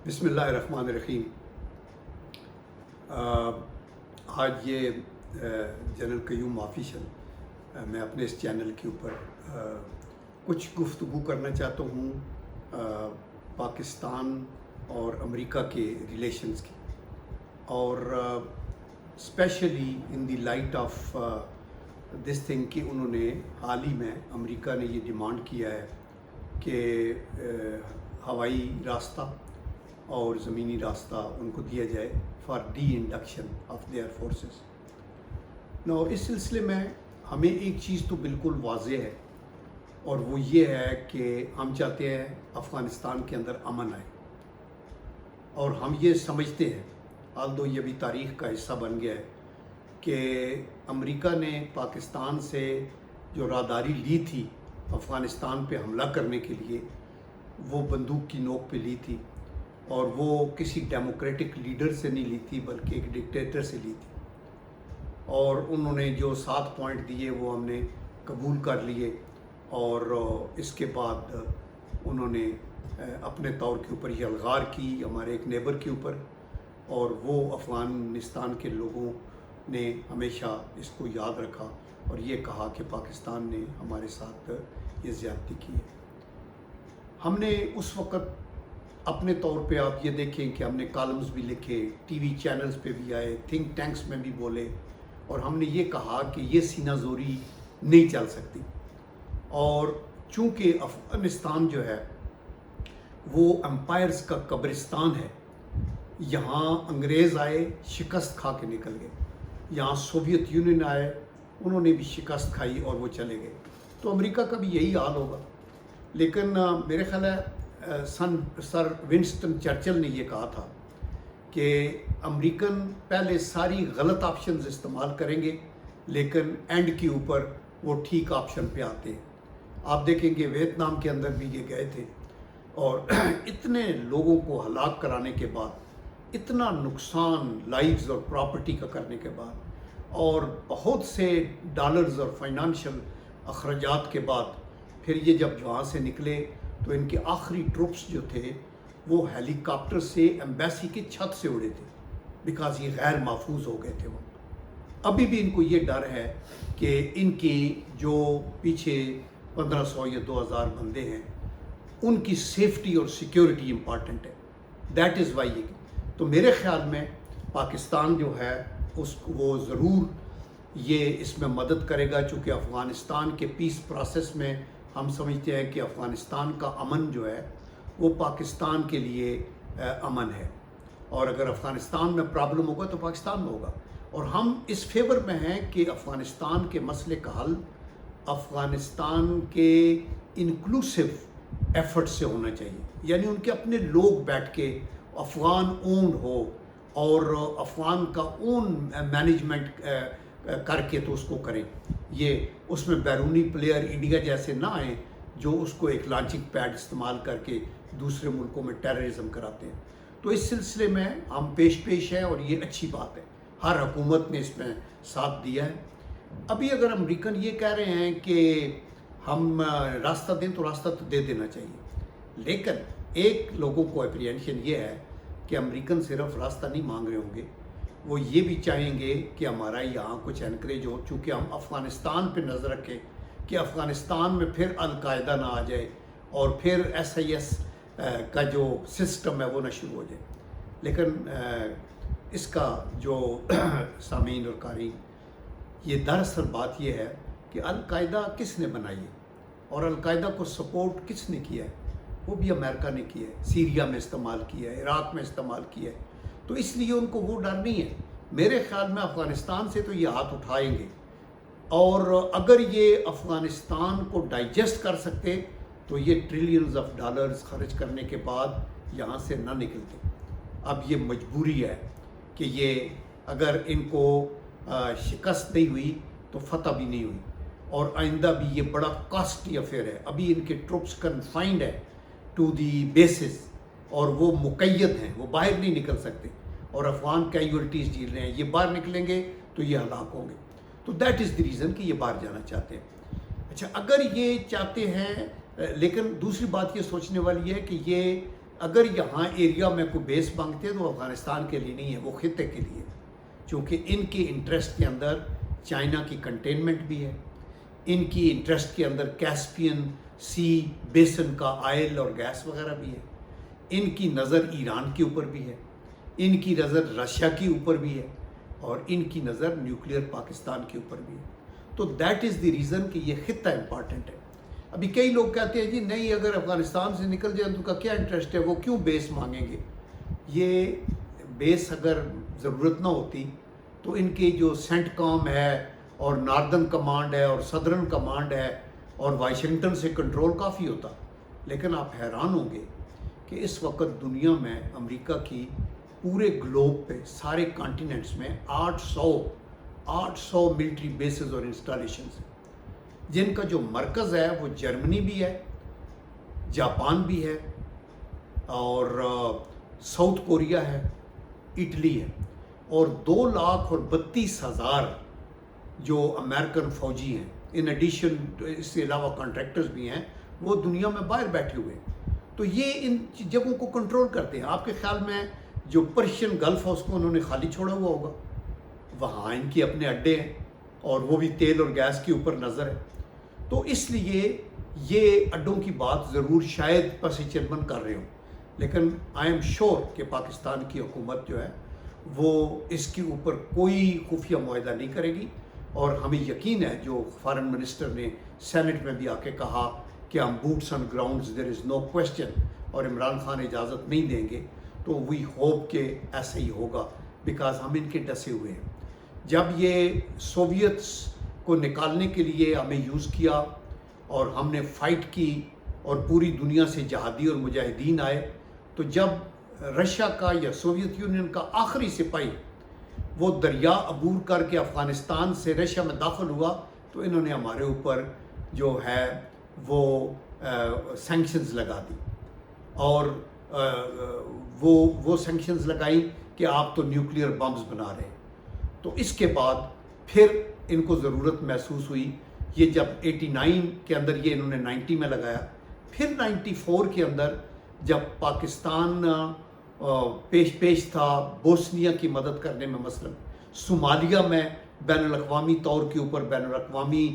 بسم اللہ الرحمن الرحیم۔ آج یہ جنرل قیوم آفیشل میں اپنے اس چینل کے اوپر کچھ گفتگو کرنا چاہتا ہوں پاکستان اور امریکہ کے ریلیشنز کی، اور specially in the light of this thing کہ انہوں نے حال ہی میں امریکہ نے یہ ڈیمانڈ کیا ہے کہ ہوائی راستہ اور زمینی راستہ ان کو دیا جائے for the induction of their forces. نو اس سلسلے میں ہمیں ایک چیز تو بالکل واضح ہے، اور وہ یہ ہے کہ ہم چاہتے ہیں افغانستان کے اندر امن آئے، اور ہم یہ سمجھتے ہیں آلدو یہ بھی تاریخ کا حصہ بن گیا ہے کہ امریکہ نے پاکستان سے جو راہداری لی تھی افغانستان پہ حملہ کرنے کے لیے، وہ بندوق کی نوک پہ لی تھی، اور وہ کسی ڈیموکریٹک لیڈر سے نہیں لی تھی بلکہ ایک ڈکٹیٹر سے لی تھی، اور انہوں نے جو 7 پوائنٹ دیے وہ ہم نے قبول کر لیے، اور اس کے بعد انہوں نے اپنے طور کے اوپر یہ الغار کی ہمارے ایک نیبر کے اوپر، اور وہ افغانستان کے لوگوں نے ہمیشہ اس کو یاد رکھا اور یہ کہا کہ پاکستان نے ہمارے ساتھ یہ زیادتی کی ہے۔ ہم نے اس وقت اپنے طور پہ آپ یہ دیکھیں کہ ہم نے کالمز بھی لکھے، ٹی وی چینلز پہ بھی آئے، تھنک ٹینکس میں بھی بولے، اور ہم نے یہ کہا کہ یہ سینہ زوری نہیں چل سکتی، اور چونکہ افغانستان جو ہے وہ امپائرز کا قبرستان ہے، یہاں انگریز آئے شکست کھا کے نکل گئے، یہاں سوویت یونین آئے انہوں نے بھی شکست کھائی اور وہ چلے گئے، تو امریکہ کا بھی یہی حال ہوگا۔ لیکن میرے خیال ہے سر ونسٹن چرچل نے یہ کہا تھا کہ امریکن پہلے ساری غلط آپشنز استعمال کریں گے لیکن اینڈ کے اوپر وہ ٹھیک آپشن پہ آتے ہیں۔ آپ دیکھیں گے ویتنام کے اندر بھی یہ گئے تھے، اور اتنے لوگوں کو ہلاک کرانے کے بعد، اتنا نقصان لائفز اور پراپرٹی کا کرنے کے بعد، اور بہت سے ڈالرز اور فائنانشل اخراجات کے بعد، پھر یہ جب وہاں سے نکلے تو ان کے آخری ٹروپس جو تھے وہ ہیلی کاپٹر سے ایمبیسی کی چھت سے اڑے تھے، بیکاز یہ غیر محفوظ ہو گئے تھے وہ۔ ابھی بھی ان کو یہ ڈر ہے کہ ان کی جو پیچھے 1500 یا 2000 بندے ہیں ان کی سیفٹی اور سیکیورٹی امپارٹنٹ ہے، دیٹ از وائی۔ تو میرے خیال میں پاکستان جو ہے وہ ضرور یہ اس میں مدد کرے گا، چونکہ افغانستان کے پیس پروسیس میں ہم سمجھتے ہیں کہ افغانستان کا امن جو ہے وہ پاکستان کے لیے امن ہے، اور اگر افغانستان میں پرابلم ہوگا تو پاکستان میں ہوگا، اور ہم اس فیور میں ہیں کہ افغانستان کے مسئلے کا حل افغانستان کے انکلوسیو ایفرٹ سے ہونا چاہیے، یعنی ان کے اپنے لوگ بیٹھ کے افغان اونڈ ہو اور افغان کا اون مینجمنٹ کر کے تو اس کو کریں، یہ اس میں بیرونی پلیئر انڈیا جیسے نہ آئیں جو اس کو ایک لانچنگ پیڈ استعمال کر کے دوسرے ملکوں میں ٹیررزم کراتے ہیں۔ تو اس سلسلے میں ہم پیش ہیں، اور یہ اچھی بات ہے، ہر حکومت نے اس میں ساتھ دیا ہے۔ ابھی اگر امریکن یہ کہہ رہے ہیں کہ ہم راستہ دیں تو راستہ تو دے دینا چاہیے، لیکن ایک لوگوں کو اپریہنشن یہ ہے کہ امریکن صرف راستہ نہیں مانگ رہے ہوں گے، وہ یہ بھی چاہیں گے کہ ہمارا یہاں کچھ انکریج ہو، چونکہ ہم افغانستان پہ نظر رکھیں کہ افغانستان میں پھر القاعدہ نہ آ جائے اور پھر IS کا جو سسٹم ہے وہ نہ شروع ہو جائے۔ لیکن اس کا جو سامعین اور قارئین، یہ دراصل بات یہ ہے کہ القاعدہ کس نے بنائی ہے اور القاعدہ کو سپورٹ کس نے کیا ہے؟ وہ بھی امریکہ نے کیا ہے، سیریا میں استعمال کیا ہے، عراق میں استعمال کیا ہے، تو اس لیے ان کو وہ ڈر نہیں ہے۔ میرے خیال میں افغانستان سے تو یہ ہاتھ اٹھائیں گے، اور اگر یہ افغانستان کو ڈائجسٹ کر سکتے تو یہ ٹریلینز آف ڈالرز خرچ کرنے کے بعد یہاں سے نہ نکلتے۔ اب یہ مجبوری ہے کہ یہ اگر ان کو شکست نہیں ہوئی تو فتح بھی نہیں ہوئی، اور آئندہ بھی یہ بڑا کاسٹلی افیئر ہے۔ ابھی ان کے ٹروپس کنفائنڈ ہے ٹو دی بیسز، اور وہ مقید ہیں، وہ باہر نہیں نکل سکتے، اور افغان کیجولٹیز جھیل رہے ہیں، یہ باہر نکلیں گے تو یہ ہلاک ہوں گے، تو دیٹ از دی ریزن کہ یہ باہر جانا چاہتے ہیں۔ اچھا، اگر یہ چاہتے ہیں، لیکن دوسری بات یہ سوچنے والی ہے کہ یہ اگر یہاں ایریا میں کوئی بیس مانگتے ہیں تو افغانستان کے لیے نہیں ہے، وہ خطے کے لیے، چونکہ ان کے انٹرسٹ کے اندر چائنا کی کنٹینمنٹ بھی ہے، ان کی انٹرسٹ کے اندر کیسپین سی بیسن کا آئل اور گیس وغیرہ بھی ہے، ان کی نظر ایران کے اوپر بھی ہے، ان کی نظر رشیا کے اوپر بھی ہے، اور ان کی نظر نیوکلیئر پاکستان کے اوپر بھی ہے. تو دیٹ از دی ریزن کہ یہ خطہ امپارٹنٹ ہے. ابھی کئی لوگ کہتے ہیں جی نہیں، اگر افغانستان سے نکل جائے تو کا کیا انٹرسٹ ہے، وہ کیوں بیس مانگیں گے. یہ بیس اگر ضرورت نہ ہوتی تو ان کے جو سینٹ کام ہے اور ناردرن کمانڈ ہے اور صدرن کمانڈ ہے اور واشنگٹن سے کنٹرول کافی ہوتا. لیکن آپ حیران ہوں گے کہ اس وقت دنیا میں امریکہ کی پورے گلوب پہ سارے کانٹیننٹس میں 800 ملٹری بیسز اور انسٹالیشنز ہیں، جن کا جو مرکز ہے وہ جرمنی بھی ہے، جاپان بھی ہے، اور ساؤتھ کوریا ہے، اٹلی ہے، اور 2,32,000 جو امریکن فوجی ہیں، ان ایڈیشن اس کے علاوہ کانٹریکٹرز بھی ہیں، وہ دنیا میں باہر بیٹھے ہوئے ہیں. تو یہ ان جگہوں کو کنٹرول کرتے ہیں. آپ کے خیال میں جو پرشین گلف ہے اس کو انہوں نے خالی چھوڑا ہوا ہوگا؟ وہاں ان کے اپنے اڈے ہیں، اور وہ بھی تیل اور گیس کے اوپر نظر ہے. تو اس لیے یہ اڈوں کی بات ضرور شاید پس چرمن کر رہے ہوں، لیکن آئی ایم شور کہ پاکستان کی حکومت جو ہے وہ اس کے اوپر کوئی خفیہ معاہدہ نہیں کرے گی. اور ہمیں یقین ہے، جو فارن منسٹر نے سینٹ میں بھی آ کے کہا کہ ہم boots on grounds there is know question, اور عمران خان اجازت نہیں دیں گے، تو وی ہوپ کہ ایسا ہی ہوگا، بیکاز ہم ان کے ڈسے ہوئے ہیں. جب یہ سوویتس کو نکالنے کے لیے ہمیں یوز کیا اور ہم نے فائٹ کی اور پوری دنیا سے جہادی اور مجاہدین آئے، تو جب رشیا کا یا سوویت یونین کا آخری سپاہی وہ دریا عبور کر کے افغانستان سے رشیا میں داخل ہوا، تو انہوں نے ہمارے اوپر جو ہے وہ سینکشنز لگا دی، اور وہ سینکشنز لگائی کہ آپ تو نیوکلیئر بمز بنا رہے ہیں. تو اس کے بعد پھر ان کو ضرورت محسوس ہوئی، یہ جب 89 کے اندر یہ انہوں نے 90 میں لگایا، پھر 94 کے اندر جب پاکستان پیش تھا بوسنیا کی مدد کرنے میں، مثلا صومالیہ میں بین الاقوامی طور کے اوپر بین الاقوامی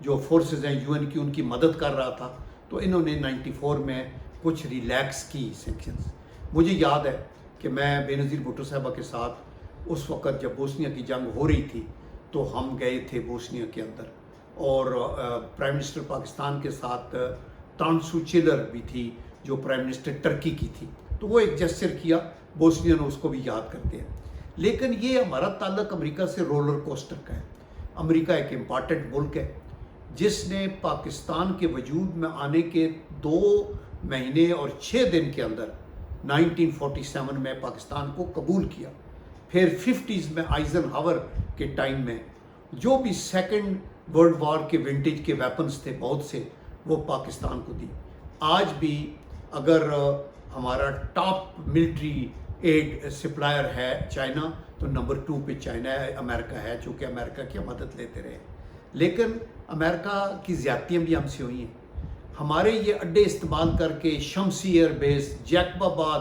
جو فورسز ہیں UN کی، ان کی مدد کر رہا تھا، تو انہوں نے 94 میں کچھ ریلیکس کی سینکشنز. مجھے یاد ہے کہ میں بے نظیر بھٹو صاحبہ کے ساتھ اس وقت جب بوسنیا کی جنگ ہو رہی تھی تو ہم گئے تھے بوسنیا کے اندر، اور پرائم منسٹر پاکستان کے ساتھ تانسو چیلر بھی تھی جو پرائم منسٹر ٹرکی کی تھی. تو وہ ایک جسچر کیا، بوسنیا نے اس کو بھی یاد کرتے ہیں. لیکن یہ ہمارا تعلق امریکہ سے رولر کوسٹر کا ہے. امریکہ ایک امپارٹنٹ ملک ہے جس نے پاکستان کے وجود میں آنے کے 2 مہینے اور 6 دن کے اندر 1947 میں پاکستان کو قبول کیا. پھر 50s میں آئزن ہاور کے ٹائم میں جو بھی سیکنڈ ورلڈ وار کے ونٹیج کے ویپنز تھے بہت سے، وہ پاکستان کو دی. آج بھی اگر ہمارا ٹاپ ملٹری ایڈ سپلائر ہے چائنا، تو نمبر 2 پہ چائنا ہے، امریکہ ہے، چونکہ امریکہ کی مدد لیتے رہے. لیکن امریکہ کی زیادتیاں بھی ہم سے ہوئی ہیں. ہمارے یہ اڈے استعمال کر کے شمسی ایئر بیس، جیکب آباد،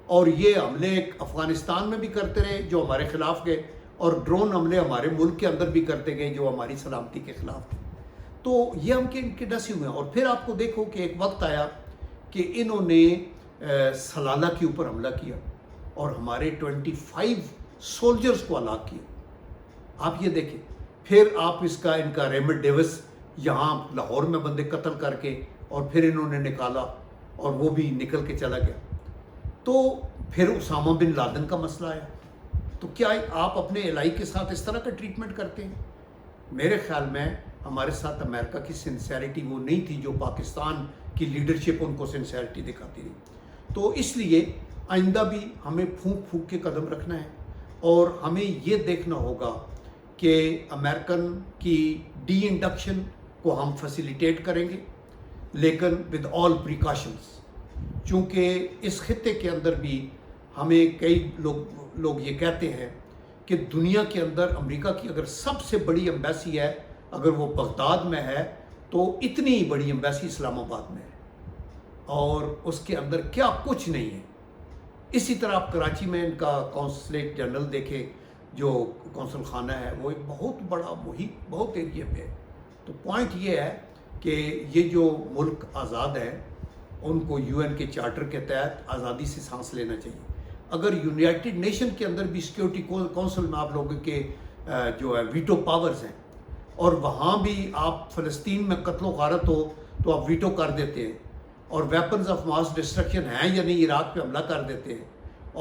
اور یہ حملے افغانستان میں بھی کرتے رہے جو ہمارے خلاف گئے، اور ڈرون حملے ہمارے ملک کے اندر بھی کرتے گئے جو ہماری سلامتی کے خلاف تھے. تو یہ ہم کے ڈسے ہوئے ہیں. اور پھر آپ کو دیکھو کہ ایک وقت آیا کہ انہوں نے سلالہ کے اوپر حملہ کیا اور ہمارے 25 سولجرز کو ہلاک کیا. آپ یہ دیکھیں. پھر آپ اس کا ان کا ریمنڈ ڈیوس یہاں لاہور میں بندے قتل کر کے، اور پھر انہوں نے نکالا اور وہ بھی نکل کے چلا گیا. تو پھر اسامہ بن لادن کا مسئلہ آیا. تو کیا آپ اپنے الہی کے ساتھ اس طرح کا ٹریٹمنٹ کرتے ہیں؟ میرے خیال میں ہمارے ساتھ امریکہ کی سنسیریٹی وہ نہیں تھی جو پاکستان کی لیڈرشپ ان کو سنسیریٹی دکھاتی رہی. تو اس لیے آئندہ بھی ہمیں پھونک پھونک کے قدم رکھنا ہے، اور ہمیں یہ دیکھنا ہوگا کہ امریکن کی ڈی انڈکشن کو ہم فیسیلیٹیٹ کریں گے، لیکن ود آل پریکاشنز. چونکہ اس خطے کے اندر بھی ہمیں کئی لوگ یہ کہتے ہیں کہ دنیا کے اندر امریکہ کی اگر سب سے بڑی ایمبیسی ہے، اگر وہ بغداد میں ہے، تو اتنی بڑی ایمبیسی اسلام آباد میں ہے، اور اس کے اندر کیا کچھ نہیں ہے. اسی طرح آپ کراچی میں ان کا کونسلیٹ جنرل دیکھیں جو کونسل خانہ ہے، وہ ایک بہت بڑا محیط بہت ایریے پہ ہے. تو پوائنٹ یہ ہے کہ یہ جو ملک آزاد ہے ان کو یو این کے چارٹر کے تحت آزادی سے سانس لینا چاہیے. اگر یونائٹڈ نیشن کے اندر بھی سیکیورٹی کونسل میں آپ لوگوں کے جو ہے ویٹو پاورز ہیں، اور وہاں بھی آپ فلسطین میں قتل و غارت ہو تو آپ ویٹو کر دیتے ہیں، اور ویپنز آف ماس ڈسٹرکشن ہیں یا نہیں عراق پہ حملہ کر دیتے ہیں،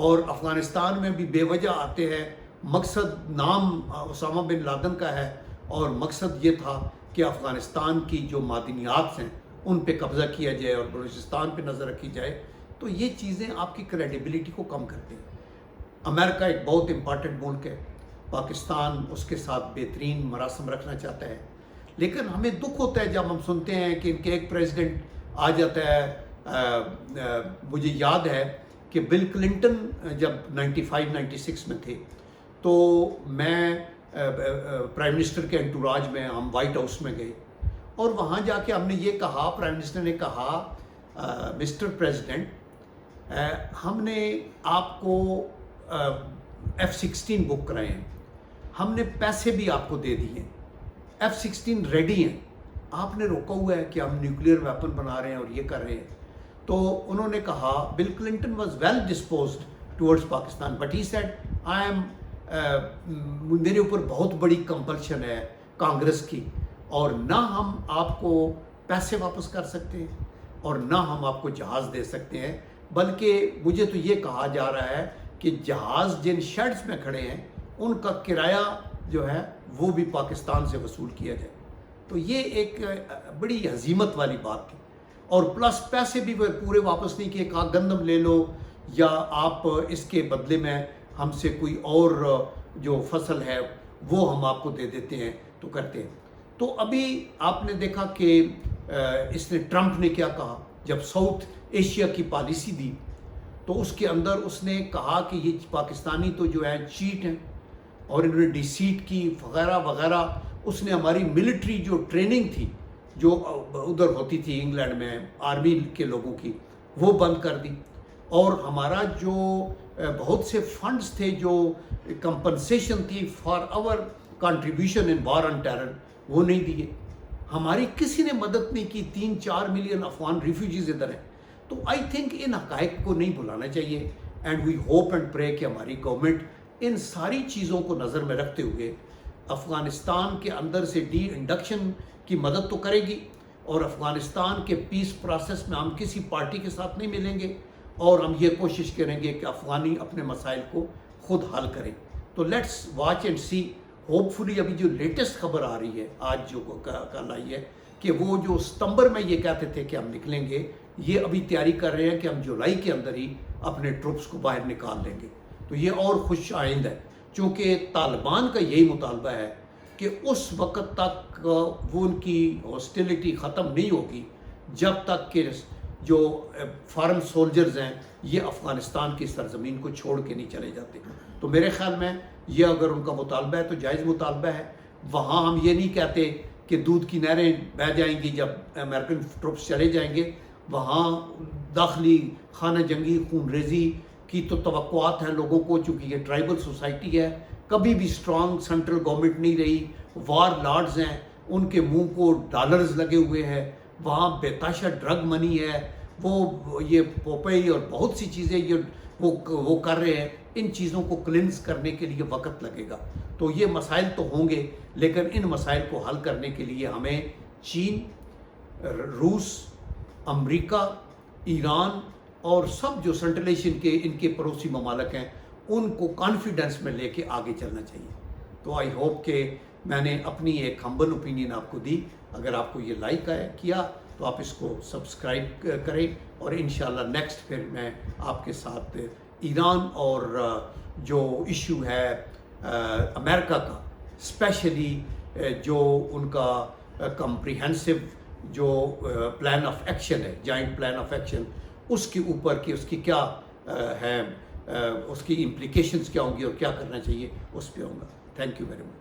اور افغانستان میں بھی بے وجہ آتے ہیں. مقصد نام اسامہ بن لادن کا ہے اور مقصد یہ تھا کہ افغانستان کی جو معدنیات ہیں ان پہ قبضہ کیا جائے اور بلوچستان پہ نظر رکھی جائے. تو یہ چیزیں آپ کی کریڈیبلٹی کو کم کرتے ہیں. امریکہ ایک بہت امپارٹنٹ ملک ہے، پاکستان اس کے ساتھ بہترین مراسم رکھنا چاہتا ہے، لیکن ہمیں دکھ ہوتا ہے جب ہم سنتے ہیں کہ ان کے ایک پریزیڈنٹ آ جاتا ہے. مجھے یاد ہے کہ بل کلنٹن جب 95-96 میں تھے تو میں پرائم منسٹر کے انٹوراج میں ہم وائٹ ہاؤس میں گئے، اور وہاں جا کے ہم نے یہ کہا، پرائم منسٹر نے کہا مسٹر پریزیڈنٹ ہم نے آپ کو F-16 بک کرائے ہیں، ہم نے پیسے بھی آپ کو دے دیے، F-16 ریڈی ہیں، آپ نے روکا ہوا ہے کہ ہم نیوکلیئر ویپن بنا رہے ہیں اور یہ کر رہے ہیں. تو انہوں نے کہا Bill Clinton was well disposed towards Pakistan but he said I am میرے اوپر بہت بڑی کمپلشن ہے کانگریس کی، اور نہ ہم آپ کو پیسے واپس کر سکتے ہیں اور نہ ہم آپ کو جہاز دے سکتے ہیں، بلکہ مجھے تو یہ کہا جا رہا ہے کہ جہاز جن شیڈز میں کھڑے ہیں ان کا کرایہ جو ہے وہ بھی پاکستان سے وصول کیا جائے. تو یہ ایک بڑی ہزیمت والی بات تھی، اور پلس پیسے بھی پورے واپس نہیں کیے، کہا گندم لے لو یا آپ اس کے بدلے میں ہم سے کوئی اور جو فصل ہے وہ ہم آپ کو دے دیتے ہیں تو کرتے ہیں. تو ابھی آپ نے دیکھا کہ اس نے ٹرمپ نے کیا کہا جب ساؤتھ ایشیا کی پالیسی دی، تو اس کے اندر اس نے کہا کہ یہ پاکستانی تو جو ہے چیٹ ہیں اور انہوں نے ڈیسیٹ کی وغیرہ وغیرہ. اس نے ہماری ملٹری جو ٹریننگ تھی جو ادھر ہوتی تھی انگلینڈ میں آرمی کے لوگوں کی وہ بند کر دی، اور ہمارا جو بہت سے فنڈز تھے جو کمپنسیشن تھی for our contribution in war on terror وہ نہیں دیے. ہماری کسی نے مدد نہیں کی. 3-4 ملین افغان ریفیوجیز ادھر ہیں. تو آئی تھنک ان حقائق کو نہیں بھلانا چاہیے، اینڈ وی ہوپ اینڈ پرے کہ ہماری گورنمنٹ ان ساری چیزوں کو نظر میں رکھتے ہوئے افغانستان کے اندر سے ڈی انڈکشن کی مدد تو کرے گی، اور افغانستان کے پیس پروسیس میں ہم کسی پارٹی کے ساتھ نہیں ملیں گے، اور ہم یہ کوشش کریں گے کہ افغانی اپنے مسائل کو خود حل کریں. تو let's watch and see. Hopefully ابھی جو لیٹسٹ خبر آ رہی ہے آج جو کل آئی ہے کہ وہ جو ستمبر میں یہ کہتے تھے کہ ہم نکلیں گے، یہ ابھی تیاری کر رہے ہیں کہ ہم جولائی کے اندر ہی اپنے ٹروپس کو باہر نکال لیں گے. تو یہ اور خوش آئند ہے، چونکہ طالبان کا یہی مطالبہ ہے کہ اس وقت تک وہ ان کی ہاسٹیلٹی ختم نہیں ہوگی جب تک کہ جو فارن سولجرز ہیں یہ افغانستان کی سرزمین کو چھوڑ کے نہیں چلے جاتے. تو میرے خیال میں یہ اگر ان کا مطالبہ ہے تو جائز مطالبہ ہے. وہاں ہم یہ نہیں کہتے کہ دودھ کی نہریں بہہ جائیں گی جب امریکن ٹروپس چلے جائیں گے. وہاں داخلی خانہ جنگی خون ریزی کی تو توقعات ہیں لوگوں کو، چونکہ یہ ٹرائبل سوسائٹی ہے، کبھی بھی اسٹرانگ سینٹرل گورنمنٹ نہیں رہی، وار لارڈز ہیں، ان کے منہ کو ڈالرز لگے ہوئے ہیں، وہاں بے تحاشا ڈرگ منی ہے، وہ یہ پوپئی اور بہت سی چیزیں یہ وہ کر رہے ہیں. ان چیزوں کو کلینز کرنے کے لیے وقت لگے گا. تو یہ مسائل تو ہوں گے، لیکن ان مسائل کو حل کرنے کے لیے ہمیں چین، روس، امریکہ، ایران اور سب جو سینٹرل ایشین کے ان کے پڑوسی ممالک ہیں ان کو کانفیڈنس میں لے کے آگے چلنا چاہیے. تو آئی ہوپ کہ میں نے اپنی ایک ہمبل اوپینین آپ کو دی. اگر آپ کو یہ لائک کیا تو آپ اس کو سبسکرائب کریں، اور انشاءاللہ نیکسٹ پھر میں آپ کے ساتھ ایران اور جو ایشو ہے امریکہ کا، اسپیشلی جو ان کا کمپریہنسو جو پلان آف ایکشن ہے، جوائنٹ پلان آف ایکشن، اس کے اوپر کہ اس کی کیا ہے، اس کی امپلیکیشنز کیا ہوں گی اور کیا کرنا چاہیے، اس پہ ہوں گا. Thank you very much.